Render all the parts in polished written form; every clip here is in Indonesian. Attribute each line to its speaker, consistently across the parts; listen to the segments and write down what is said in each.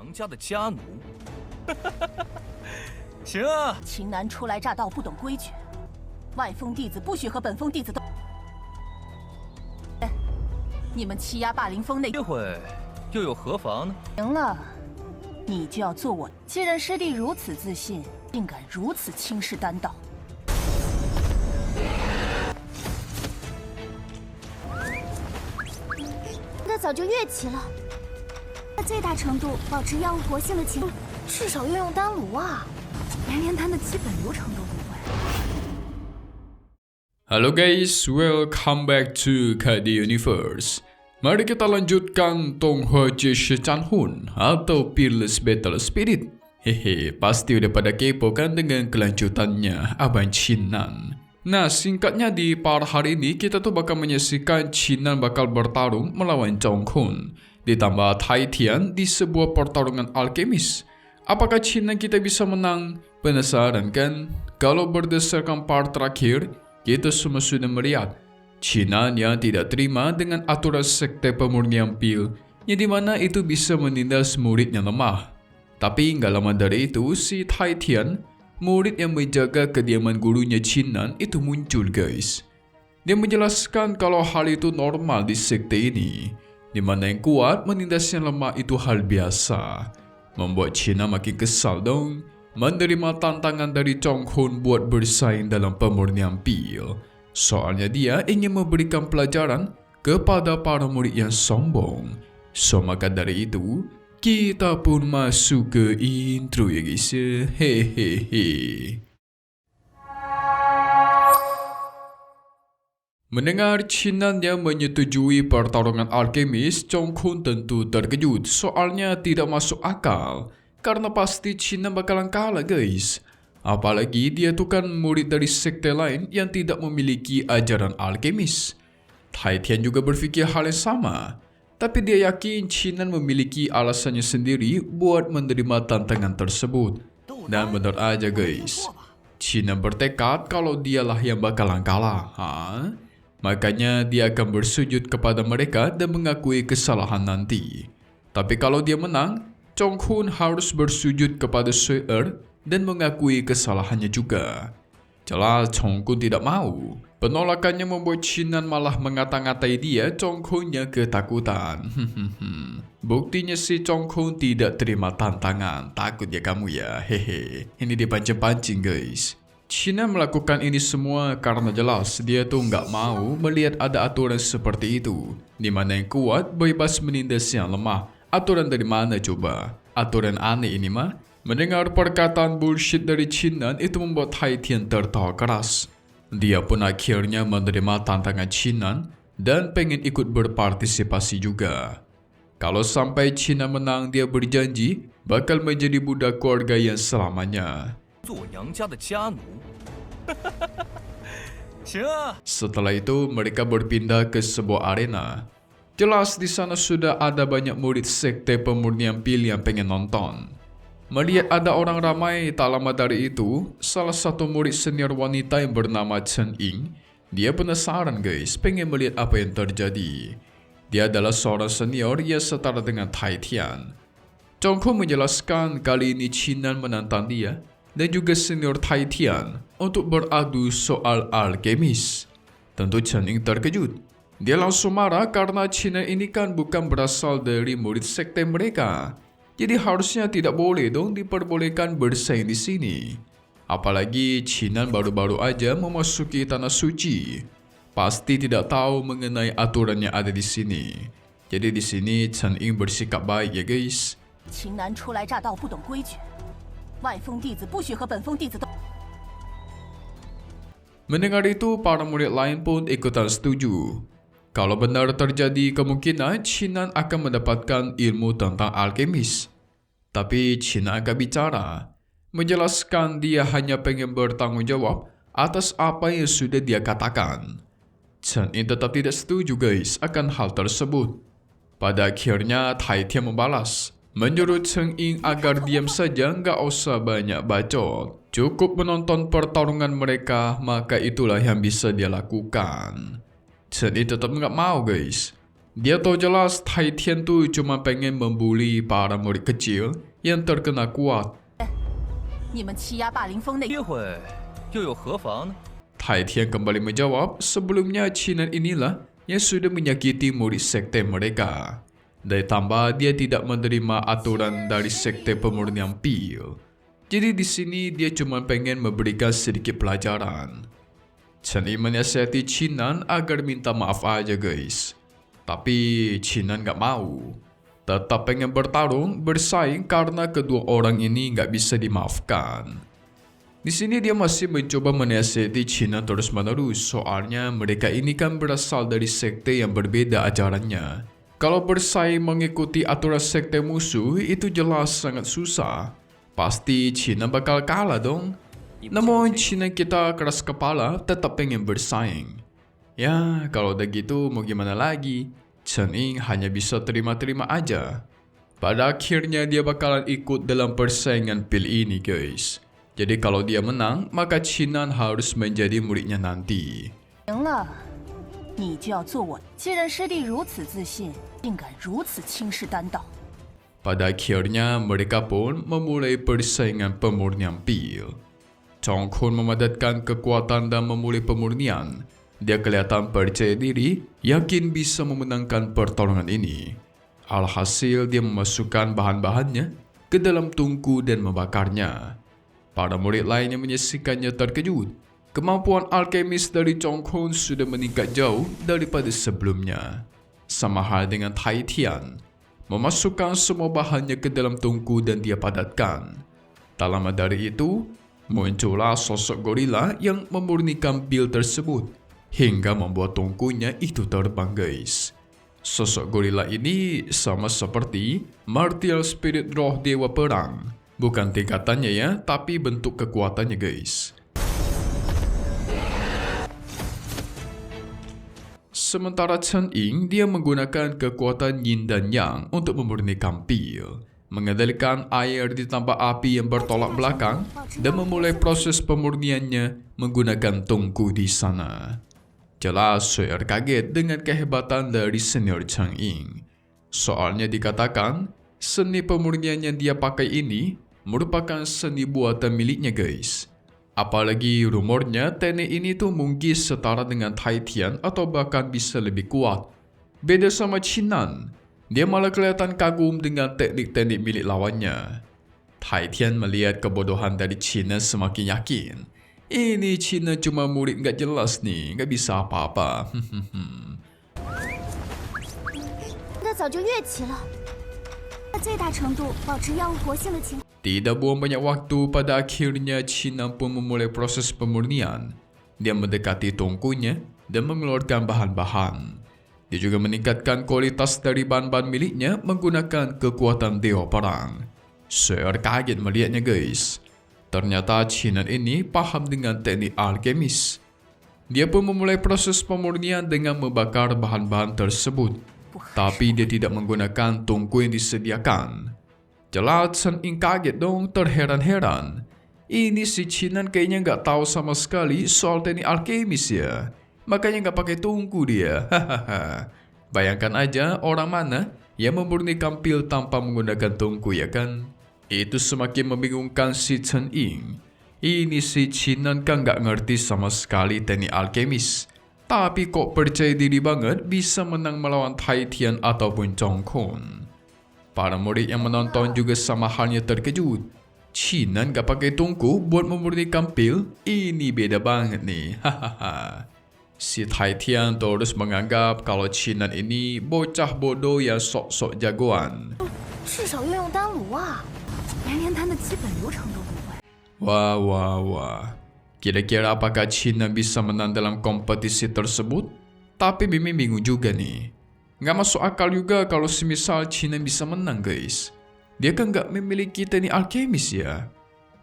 Speaker 1: 杨家的家奴。行啊，
Speaker 2: 秦南初来乍到，不懂规矩，外封弟子不许和本封弟子斗。你们欺压霸凌封内，
Speaker 1: 机会又有何妨呢？
Speaker 2: 赢了，你就要做我。既然师弟如此自信，竟敢如此轻视丹道。
Speaker 3: 他早就跃起了，在最大程度保持药物活性的情况，至少要用丹炉啊，连丹的基本流程都不会。
Speaker 4: Halo guys, welcome back to KD Universe. Mari kita lanjutkan Tonghua Jie Chanhun atau Peerless Battle Spirit. Hehe, pasti udah pada kepo kan dengan kelanjutannya Abang Chinan. Nah, singkatnya di part hari ini kita tuh bakal menyaksikan Chinan bakal bertarung melawan Zhongkun. Ditambah Tai Tian di sebuah pertarungan alkemis. Apakah Chinan kita bisa menang? Penasaran kan? Kalau berdasarkan part terakhir, kita semua sudah melihat Chinan yang tidak terima dengan aturan sekte pemurnian pil, yang dimana itu bisa menindas murid yang lemah. Tapi nggak lama dari itu, si Tai Tian, murid yang menjaga kediaman gurunya Chinan itu muncul guys. Dia menjelaskan kalau hal itu normal di sekte ini, di mana yang kuat menindas yang lemah itu hal biasa. Membuat Chinan makin kesal dong, menerima tantangan dari Zhongkun buat bersaing dalam pemurnian pil. Soalnya dia ingin memberikan pelajaran kepada para murid yang sombong. So maka dari itu, kita pun masuk ke intro ya guys ya. Hehehe. Mendengar Chinan yang menyetujui pertarungan alkemis, Zhongkun tentu terkejut. Soalnya tidak masuk akal. Karena pasti Chinan bakalan kalah guys. Apalagi dia tuh kan murid dari sekte lain yang tidak memiliki ajaran alkemis. Tai Tian juga berpikir hal yang sama. Tapi dia yakin Chinan memiliki alasannya sendiri buat menerima tantangan tersebut. Dan benar aja guys, Chinan bertekad kalau dialah yang bakalan kalah. Makanya dia akan bersujud kepada mereka dan mengakui kesalahan nanti. Tapi kalau dia menang, Zhongkun harus bersujud kepada Sui dan mengakui kesalahannya juga. Jelas Zhongkun tidak mau. Penolakannya membuat Chinan malah mengata-ngatai dia Zhongkun yang ketakutan. Buktinya si Zhongkun tidak terima tantangan. Takut ya kamu ya. Hehe. Ini dipancing-pancing guys. Chinan melakukan ini semua karena jelas dia tuh nggak mau melihat ada aturan seperti itu, di mana yang kuat bebas menindas yang lemah. Aturan dari mana coba? Aturan aneh ini mah. Mendengar perkataan bullshit dari Chinan itu membuat Tai Tian tertawa keras. Dia pun akhirnya menerima tantangan Chinan dan pengen ikut berpartisipasi juga. Kalau sampai Chinan menang, dia berjanji bakal menjadi budak keluarga yang selamanya. Setelah itu mereka berpindah ke sebuah arena. Jelas di sana sudah ada banyak murid sekte pemurnian pil yang pengen nonton. Melihat ada orang ramai, tak lama dari itu, salah satu murid senior wanita yang bernama Chen Ying, dia penasaran guys, pengen melihat apa yang terjadi. Dia adalah seorang senior yang setara dengan Tai Tian. Zhongkun menjelaskan kali ini Chinan menantang dia dan juga senior Tai Tian untuk beradu soal alkemis. Tentu Chen Ying terkejut. Dia langsung marah karena Chinan ini kan bukan berasal dari murid sekte mereka. Jadi harusnya tidak boleh dong diperbolehkan bersaing di sini. Apalagi Chinan baru-baru aja memasuki tanah suci. Pasti tidak tahu mengenai aturan yang ada di sini. Jadi di sini Chen Ying bersikap baik ya guys.
Speaker 2: Chinan初来乍到，不懂规矩，外封弟子不许和本封弟子斗。
Speaker 4: Mendengar itu, para murid lain pun ikutan setuju. Kalau benar terjadi kemungkinan Chinan akan mendapatkan ilmu tentang alkemis. Tapi Chinan agak bicara, menjelaskan dia hanya pengen bertanggung jawab atas apa yang sudah dia katakan. Chen Ying tetap tidak setuju guys akan hal tersebut. Pada akhirnya Tai Tian membalas, menyuruh Chen Ying agar diam saja, nggak usah banyak bacot. Cukup menonton pertarungan mereka, maka itulah yang bisa dia lakukan. Chen Ying tetap nggak mau guys. Dia tahu jelas Tai Tian tu cuma pengen membuli para murid kecil yang terkena kuat.
Speaker 2: 你们欺压霸凌风的
Speaker 1: 机会又有何妨呢？
Speaker 4: Tai Tian kembali menjawab, sebelumnya Chinan inilah yang sudah menyakiti murid sekte mereka. Ditambah dia tidak menerima aturan dari sekte pemurnian pil. Jadi di sini dia cuma pengen memberikan sedikit pelajaran. Chen Yi menasihati Chinan agar minta maaf aja guys. Tapi Chinan gak mau. Tetap pengen bertarung, bersaing karena kedua orang ini gak bisa dimaafkan. Di sini dia masih mencoba menasihati Chinan terus-menerus, soalnya mereka ini kan berasal dari sekte yang berbeda ajarannya. Kalau bersaing mengikuti aturan sekte musuh itu jelas sangat susah. Pasti Chinan bakal kalah dong. Namun Chinan kita keras kepala, tetap pengen bersaing. Ya, kalau udah gitu mau gimana lagi? Chen Yi hanya bisa terima-terima aja. Pada akhirnya dia bakalan ikut dalam persaingan pil ini guys. Jadi kalau dia menang, maka Chinan harus menjadi muridnya nanti.
Speaker 2: 赢了，你就要做我。既然师弟如此自信，竟敢如此轻视丹道。
Speaker 4: Pada akhirnya mereka pun memulai persaingan pemurnian pil. Chong Kun memadatkan kekuatan dan memulai pemurnian. Dia kelihatan percaya diri, yakin bisa memenangkan pertarungan ini. Alhasil dia memasukkan bahan-bahannya ke dalam tungku dan membakarnya. Para murid lain yang menyaksikannya terkejut. Kemampuan alkemis dari Chong Kun sudah meningkat jauh daripada sebelumnya. Sama hal dengan Tai Tian. Memasukkan semua bahannya ke dalam tungku dan dia padatkan. Tak lama dari itu, muncullah sosok gorila yang memurnikan pil tersebut. Hingga membuat tungkunya itu terbang guys. Sosok gorila ini sama seperti martial spirit roh dewa perang. Bukan tingkatannya ya, tapi bentuk kekuatannya guys. Sementara Chen Yi dia menggunakan kekuatan yin dan yang untuk memurnikan pil. Mengendalikan air ditambah api yang bertolak belakang dan memulai proses pemurniannya menggunakan tungku di sana. Jelas Shu'er kaget dengan kehebatan dari senior Chen Yi. Soalnya dikatakan, seni pemurnian yang dia pakai ini merupakan seni buatan miliknya guys. Apalagi rumornya teknik ini tuh mungkin setara dengan Tai Tian atau bahkan bisa lebih kuat. Beda sama Chinan, dia malah kelihatan kagum dengan teknik-teknik milik lawannya. Tai Tian melihat kebodohan dari Chinan semakin yakin. Ini Cina cuma murid gak jelas nih, gak bisa apa-apa.
Speaker 3: 它早就跃起了，在最大程度保持药物活性的情况。
Speaker 4: Tidak buang banyak waktu, pada akhirnya Cina pun memulai proses pemurnian. Dia mendekati tungkunya dan mengeluarkan bahan-bahan. Dia juga meningkatkan kualitas dari bahan-bahan miliknya menggunakan kekuatan dewa perang. Shu'er kaget melihatnya guys. Ternyata Chinan ini paham dengan teknik alkemis. Dia pun memulai proses pemurnian dengan membakar bahan-bahan tersebut. Tapi dia tidak menggunakan tungku yang disediakan. Jelas Chen Yi kaget dong, terheran-heran. Ini si Chinan kayaknya nggak tahu sama sekali soal teknik alkemis ya. Makanya nggak pakai tungku dia. Bayangkan aja orang mana yang memurnikan pil tanpa menggunakan tungku ya kan? Itu semakin membingungkan si Chen Yi. Ini si Chinan kan gak ngerti sama sekali teknik alkemis. Tapi kok percaya diri banget bisa menang melawan Tai Tian ataupun Chong Kun. Para murid yang menonton juga sama halnya terkejut. Chinan gak pakai tungku buat memurnikan pil? Ini beda banget nih. Si Tai Tian terus menganggap kalau Chinan ini bocah bodoh yang sok-sok jagoan.
Speaker 3: 至少要用丹炉啊！ 连它的基本流程都不会。
Speaker 4: Wah. Kira-kira apakah China bisa menang dalam kompetisi tersebut? Tapi Mimin bingung juga nih. Nggak masuk akal juga kalau semisal China bisa menang guys. Dia kan nggak memiliki teknik alkemis ya.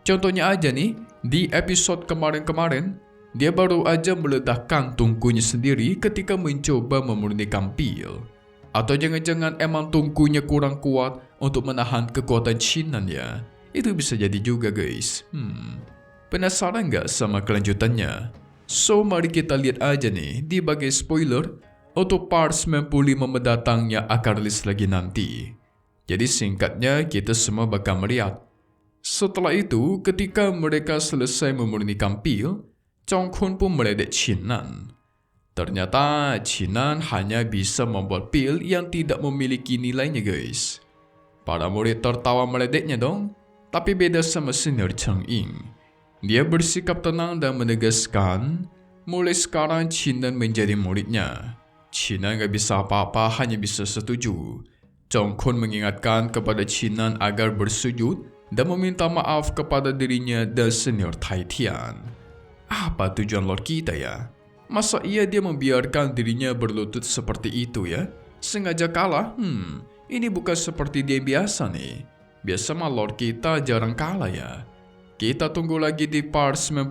Speaker 4: Contohnya aja nih, di episode kemarin-kemarin, dia baru aja meledakkan tungkunya sendiri ketika mencoba memurnikan pil. Atau jangan-jangan emang tungkunya kurang kuat untuk menahan kekuatan Chinan ya. Itu bisa jadi juga guys. Penasaran nggak sama kelanjutannya? So mari kita lihat aja nih di bagian spoiler. Untuk part 95 mendatangnya akan rilis lagi nanti. Jadi singkatnya kita semua bakal melihat. Setelah itu, ketika mereka selesai memurnikan pil, Chong Kun pun meledek Chinan. Ternyata Chinan hanya bisa membuat pil yang tidak memiliki nilainya guys. Para murid tertawa meledeknya dong. Tapi beda sama senior Cheng Ying. Dia bersikap tenang dan menegaskan, mulai sekarang Chinan menjadi muridnya. Chinan gak bisa apa-apa, hanya bisa setuju. Chong Kun mengingatkan kepada Chinan agar bersujud dan meminta maaf kepada dirinya dan senior Tai Tian. Apa tujuan Lord kita ya? Masa iya dia membiarkan dirinya berlutut seperti itu ya? Sengaja kalah? Ini bukan seperti dia biasa nih. Biasa mah Lord kita jarang kalah ya. Kita tunggu lagi di part 95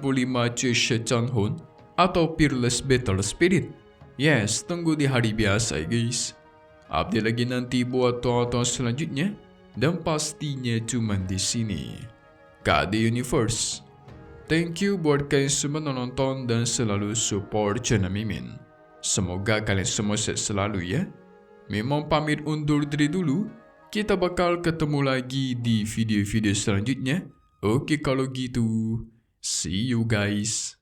Speaker 4: Chue She Chan Hun atau Peerless Battle Spirit. Yes, tunggu di hari biasa ya guys. Update lagi nanti buat tonton selanjutnya. Dan pastinya cuma di sini. KD Universe. Thank you buat kalian semua nonton dan selalu support channel Mimin. Semoga kalian semua sehat selalu ya. Memang pamit undur diri dulu. Kita bakal ketemu lagi di video-video selanjutnya. Oke kalau gitu. See you guys.